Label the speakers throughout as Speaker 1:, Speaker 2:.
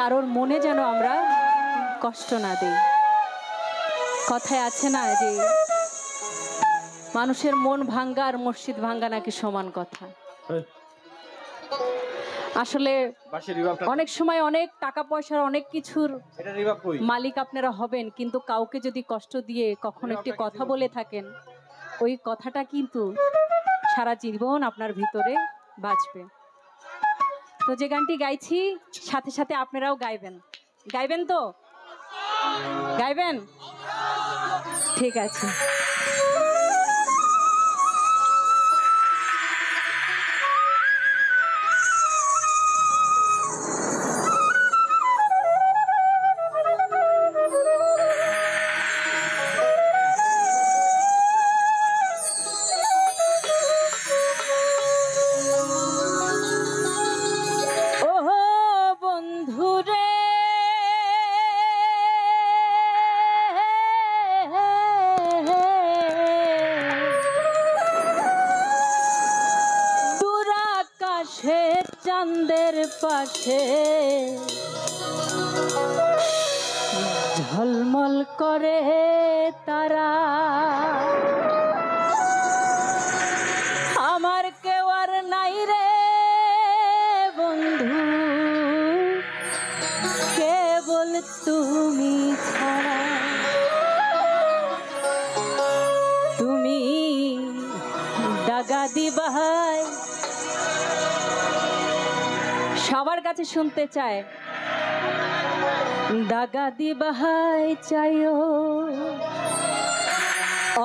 Speaker 1: কারোর মনে যেন আমরা কষ্ট না দেই। কথায় আছে না যে মানুষের মন ভাঙ্গা আর মসজিদ ভাঙ্গা নাকি সমান কথা। আসলে অনেক সময় অনেক টাকা পয়সার অনেক কিছুর মালিক আপনারা হবেন, কিন্তু কাউকে যদি কষ্ট দিয়ে কখনো একটি কথা বলে থাকেন, ওই কথাটা কিন্তু সারা জীবন আপনার ভিতরে বাঁচবে। তো যে গানটি গাইছি সাথে সাথে আপনারাও গাইবেন। গাইবেন তো? গাইবেন? ঠিক আছে। চাঁদের পাশে ঝলমল করে তারা, আমার কেউ আর নাই রে বন্ধু, কেবল তুমি ছাড়া। তুমি দাগা দিবাই সবার কাছে শুনতে চায়, দাগা দিবাই চাইও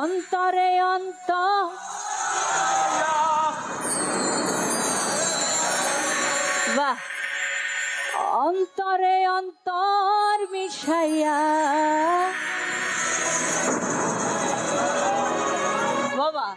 Speaker 1: অন্তরে বাহ অন্তরে অন্তর মিশাইয়া বাবা।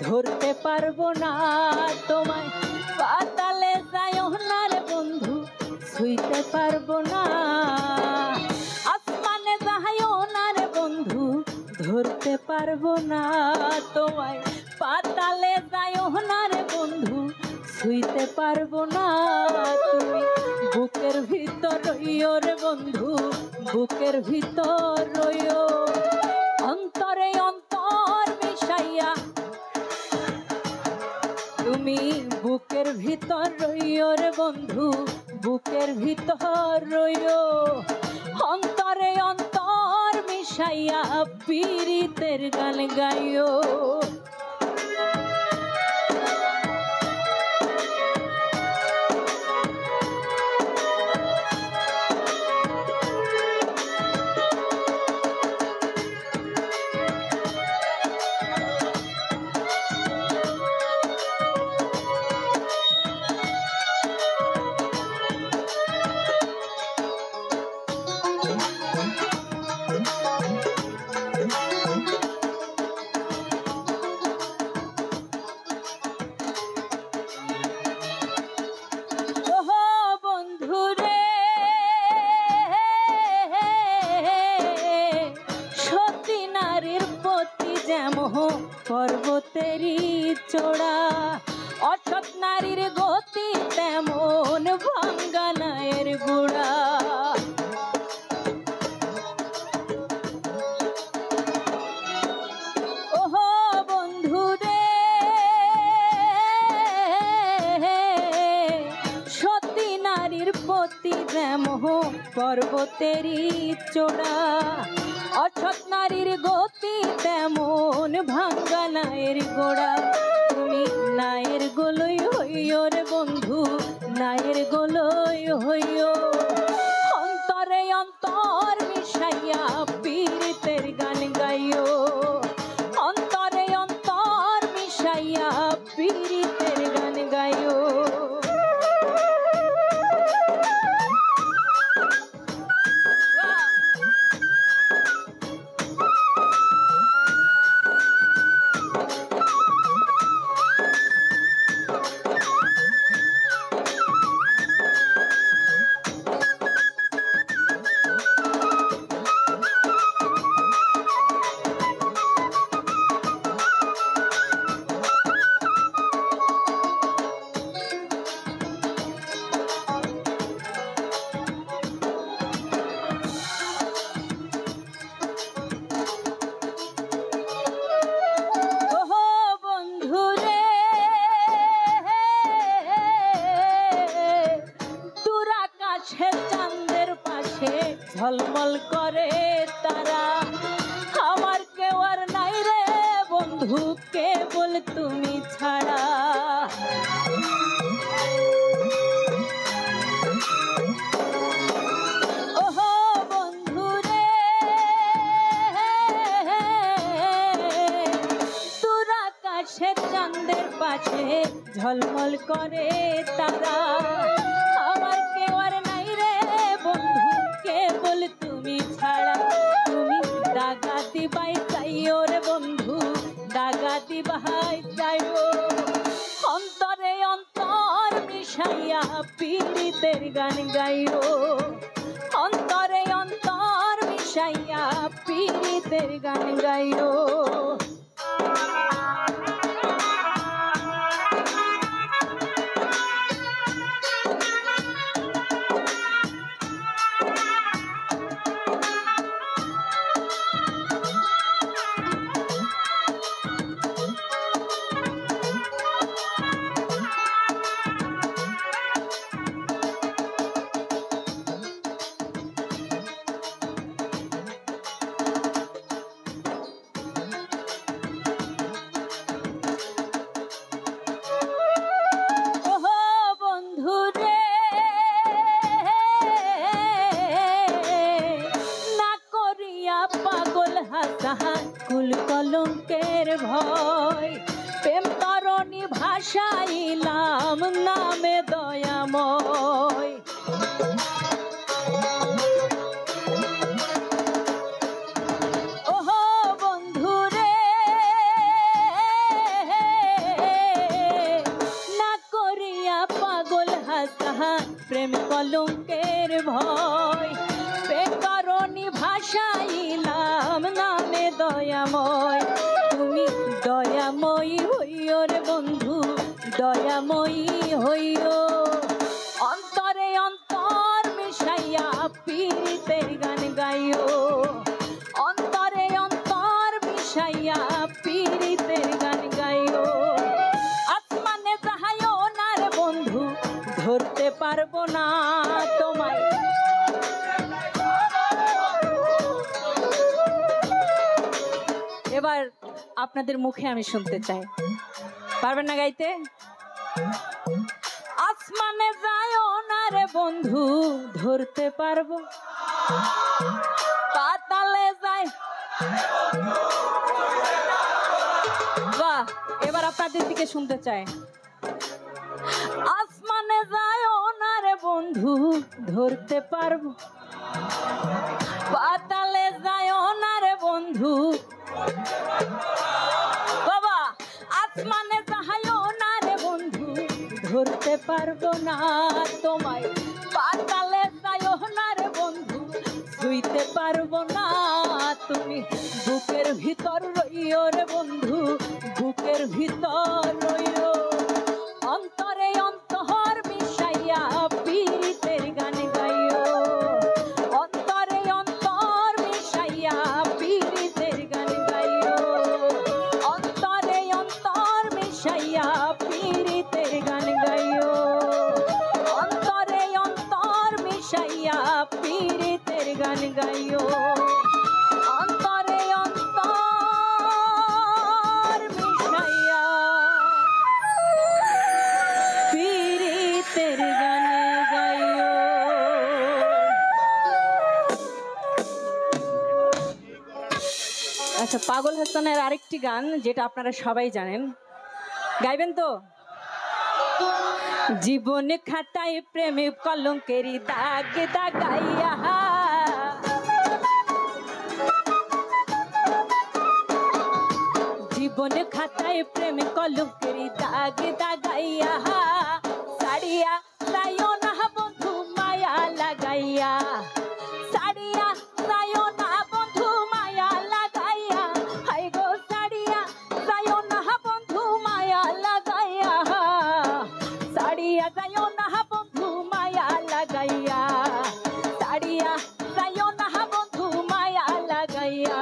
Speaker 1: ধরতে পারবো না তোমায়, পাতালে যাইও না রে বন্ধু, ছুঁইতে পারবো না। আসমানে যাইও না রে বন্ধু, ধরতে পারবো না তোমায়, পাতালে যাইও না রে বন্ধু, ছুঁইতে পারবো না। তুমি বুকের ভিতর রইও রে বন্ধু, বুকের ভিতর রইও অন্তরে অন্তর মিশাইয়া। তুমি বুকের ভিতর রইও রে বন্ধু, বুকের ভিতর রইও অন্তরে অন্তর মিশাইয়া, পীড়িতের গান গাইও। পর্বতেরই চোড়া, অসৎ নারীর গতি তেমন ভাঙ্গা নায়ের গোড়া। ওহো বন্ধু রে, সতী নারীর পতি যেমন পর্বতেরই চোড়া, অসৎ নারীর গতি তেমন ভাঙ্গা নায়ের গোড়া। তুমি নায়ের গোলই হইও রে বন্ধু, নায়ের গোলই হইও অন্তরে অন্তর মিশাইয়া পীড়িতের গান গাইও, অন্তরে অন্তর মিশাইয়া পীড়িতের গান গাইও। চাঁদের পাশে ঝলমল করে তারা, আমার কেউ আর নাই রে বন্ধু কেবল তুমি ছাড়া। ওহো বন্ধু রে, দূর আকাশের চাঁদের পাশে ঝলমল করে তারা, আমার কেউ আর নাই রে বন্ধু কেবল তুমি ছাড়া। তুমি দাগা দিবাই চাইও রে বন্ধু, দাগা দিবাই চাইও, অন্তরে অন্তর মিশাইয়া পীড়িতের গান গাইও, অন্তরে অন্তর মিশাইয়া পীড়িতের গান গাইও। পাগল হাসাহান কুল কলঙ্কের ভয়, প্রেম তরণী ভাষাইলাম নামে দয়াময়। ওহো বন্ধু রে, না করিয়া পাগল হাসাহান প্রেম কলঙ্কের ভয়, প্রেম তরণী ভাষাইলাম নামে দয়াময়। তুমি দয়াময়ী হইও রে বন্ধু, দয়াময়ী হইও, অন্তরে অন্তর মিশাইয়া পীড়িতের গান গাইও, অন্তরে অন্তর মিশাইয়া পীড়িতের গান গাইও। আসমানে যাহাইও না রে বন্ধু, ধরতে পারবো না তোমায়। এবার আপনাদের মুখে আমি শুনতে চাই, পারবেন না গাইতে? আসমানে যায়ও না রে বন্ধু, ধরতে পারবো, পাতালে যায়। বাহ, এবার আপনাদের দিকে শুনতে চাই। আসমানে যায়ও না রে বন্ধু, ধরতে পারবো, পাতালে যায়ও না রে বন্ধু। বাবা, আসমানে যাহাইও না রে বন্ধু, ধরতে পারবো না তোমায়, পাতালে যাইও না রে বন্ধু, ছুঁইতে পারবো না তুমি। বুকের ভিতর রইও রে বন্ধু, বুকের ভিতর রইও, অন্তরে অন্তর মিশাইয়া পীড়িতের গান গাইও, অন্তরে অন্তর মিশাইয়া পীড়িতের গান গাইও, অন্তরে অন্তর মিশাইয়া পীড়িতের গান গাইও, অন্তরে অন্তর মিশাইয়া পীড়িতের গান গাইও, অন্তরে অন্তর মিশাইয়া পীড়িতের গান গাইও। আচ্ছা, পাগল হাসানের আরেকটি গান যেটা আপনারা সবাই জানেন, গাইবেন তো? জীবনে খাতায় প্রেমে কলঙ্কেরি দাগ দাগাইয়া, জীবনে খাতায় প্রেমে কলঙ্কেরি দাগ দাগাইয়া, সাড়িয়া তাইও না বন্ধু মায়া লাগাইয়া, সাড়িয়া তাইও না বন্ধু মায়া লাগাইয়া, হাই গো সাড়িয়া তাইও না বন্ধু মায়া লাগাইয়া, সাড়িয়া তাইও না বন্ধু মায়া লাগাইয়া, সাড়িয়া তাইও না বন্ধু মায়া লাগাইয়া,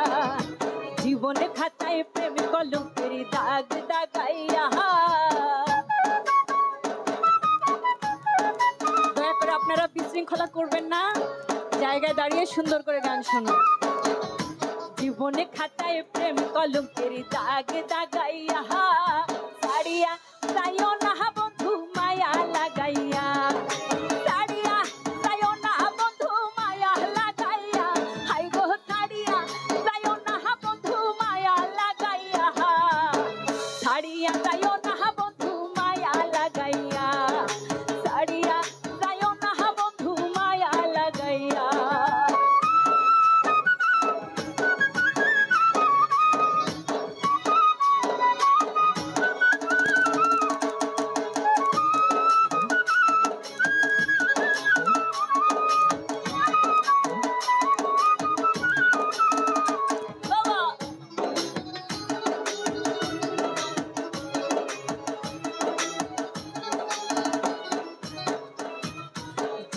Speaker 1: জীবনে খাতায় প্রেম কলঙ্কেরি দাগ দাগাইয়া। দয়া করে আপনারা বিশৃঙ্খলা করবেন না, জায়গায় দাঁড়িয়ে সুন্দর করে গান শুনুন। জীবনে খাতায় প্রেম কলঙ্কেরি দাগ দাগাইয়া, সাড়িয়া তাইও না বন্ধু মায়া লাগাইয়া, সাড়িয়া তাইও না বন্ধু মায়া লাগাইয়া, হাই গো সাড়িয়া তাইও না বন্ধু মায়া লাগাইয়া, সাড়িয়া তাইও না বন্ধু মায়া লাগাইয়া, সাড়িয়া তাইও না বন্ধু মায়া লাগাইয়া।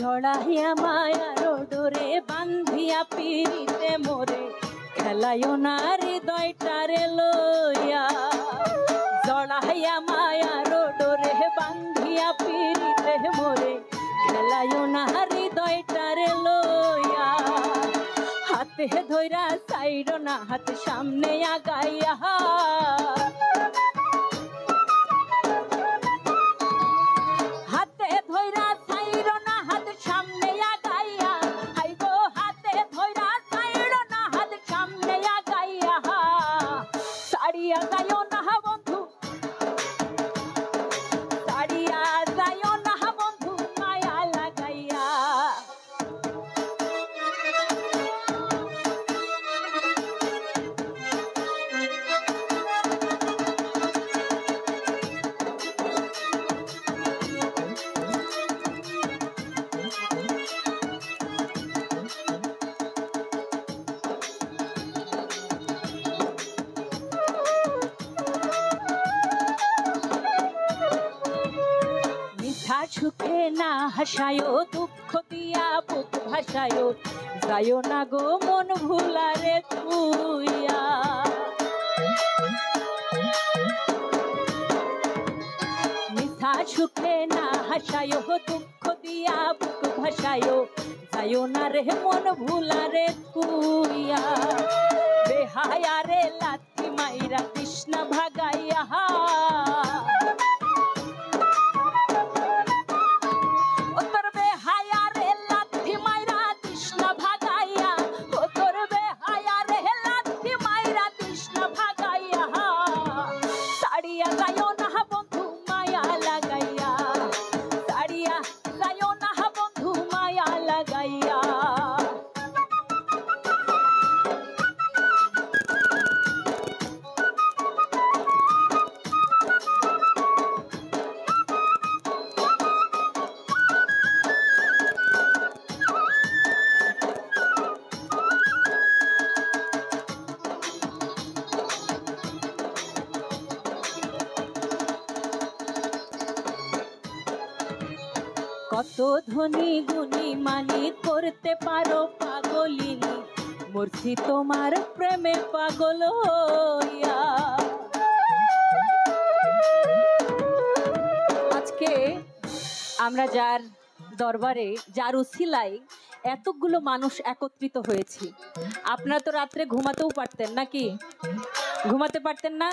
Speaker 1: জড়াইয়া মায়ার ডোরে বান্ধিয়া পিরিতে মোরে, খেলাইও না হৃদয়টারে লইয়া, জড়াইয়া মায়ার ডোরে বান্ধিয়া পিরিতে মোরে, খেলাইও না হৃদয়টারে লইয়া, হাতে ধইরা সাইরো না হাত সামনে আগাইয়া, হাতে ধইরা সাইরো না হাত সামনে আগাইয়া, হাই গো হাতে ধইরা সাইরো না হাত সামনে আগাইয়া, সাড়িয়া যাইও না বন্ধু, সাড়িয়া যাইও না বন্ধু মায়া লাগাইয়া। সুখে না হাসায়, দুঃখ দিয়া বুক ভাসায়, যাইও না গো মন ভুলারে তুইয়া, মিথ্যা সুখে না হাসায়, দুঃখ দিয়া বুক ভাসায়, যাইও না রে মন ভুলারে তুইয়া, বেহায়া রে লাথি মাইরা কৃষ্ণ ভাগাইয়া, কত ধনী গুণী মানি করতে পারো পাগলিনী, মূর্তি তোমার প্রেমে পাগল হইয়া। আজকে আমরা যার দরবারে, যার উসিলায় এতগুলো মানুষ একত্রিত হয়েছি, আপনারা তো রাত্রে ঘুমাতেও পারতেন নাকি? ঘুমাতে পারতেন না?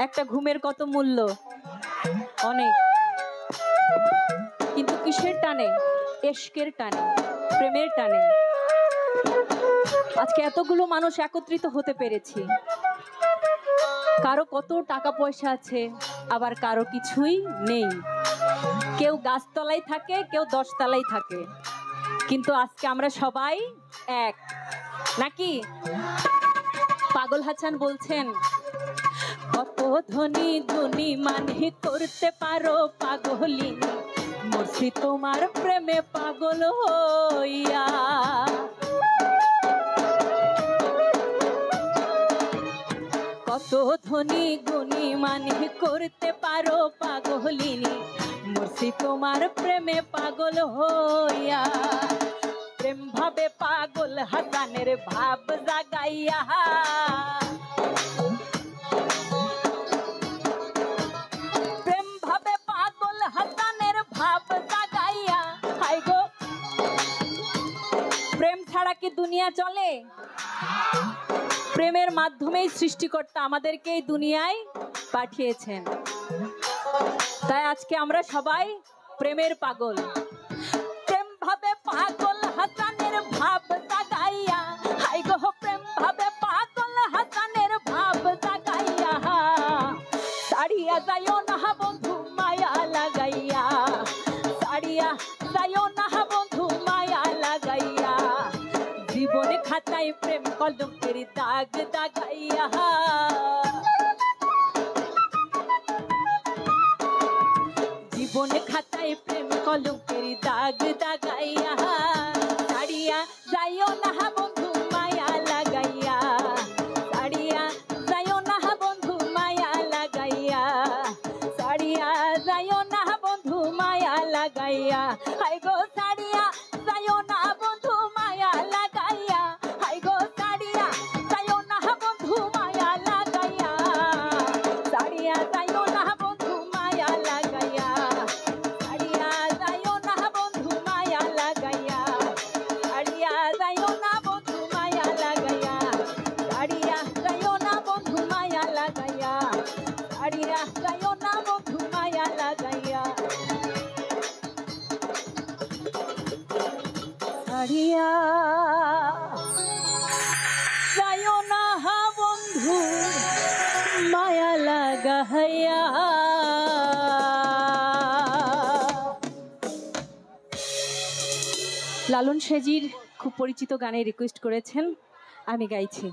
Speaker 1: একটা ঘুমের কত মূল্য, অনেক। কিন্তু কিসের টানে? এশকের টানে, প্রেমের টানে। আজকে এতগুলো মানুষ একত্রিত হতে পেরেছি। কারো কত টাকা পয়সা আছে, আবার কারো কিছুই নেই। কেউ গাছতলায় থাকে, কেউ 10 তলায় থাকে, কিন্তু আজকে আমরা সবাই এক, নাকি? পাগল হাসান বলছেন, কত ধনী ধনী মানে করতে পারো পাগলিনী, মরছি তোমার প্রেমে পাগল হইয়া। কত ধনী গুণী মানে করতে পারো পাগলিনী, মরছি তোমার প্রেমে পাগল হইয়া। প্রেম ভাবে পাগল হাসানের ভাব জাগাইয়া, প্রেম ভাবে পাগল হাসানের ভাব জাগাইয়া। হাই গো, প্রেম ছাড়া কি দুনিয়া চলে? প্রেমের মাধ্যমেই সৃষ্টিকর্তা আমাদেরকে এই দুনিয়ায় পাঠিয়েছেন। তাই আজকে আমরা সবাই প্রেমের পাগল। প্রেম ভাবে পাগল হাসানের ভাব জাগাইয়া, হাই গো প্রেম ভাবে পাগল হাসানের ভাব জাগাইয়া। সাড়িয়া যাইও না বন্ধু মায়া লাগাইয়া, সাড়িয়া যাইও না বন্ধু মায়া লাগাইয়া। জীবনে খাতায় প্রেম কলঙ্কের দাগ দাগাইয়া, জীবনে খাতায় প্রেম কলঙ্কের দাগ দাগাইয়া। সাড়িয়া যাইও না বন্ধু মায়া লাগাইয়া, সাড়িয়া যাইও না বন্ধু মায়া লাগাইয়া, সাড়িয়া যাইও না বন্ধু মায়া লাগাইয়া। হাই গো সাড়িয়া যাইও না বন্ধু মায়া লাগাইয়া, হাই গো সাড়িয়া যাইও না বন্ধু মায়া লাগাইয়া, সাড়িয়া যাইও না বন্ধু মায়া লাগাইয়া, সাড়িয়া যাইও না বন্ধু মায়া লাগাইয়া, সাড়িয়া যাইও না বন্ধু মায়া লাগাইয়া, সাড়িয়া যাইও না বন্ধু মায়া লাগাইয়া, সাড়িয়া যাইও না বন্ধু মায়া লাগাইয়া। সাড়িয়া যাইও না বন্ধু মায়া লাগাইয়া। লালন সেজির খুব পরিচিত গানে রিকোয়েস্ট করেছেন, আমি গাইছি।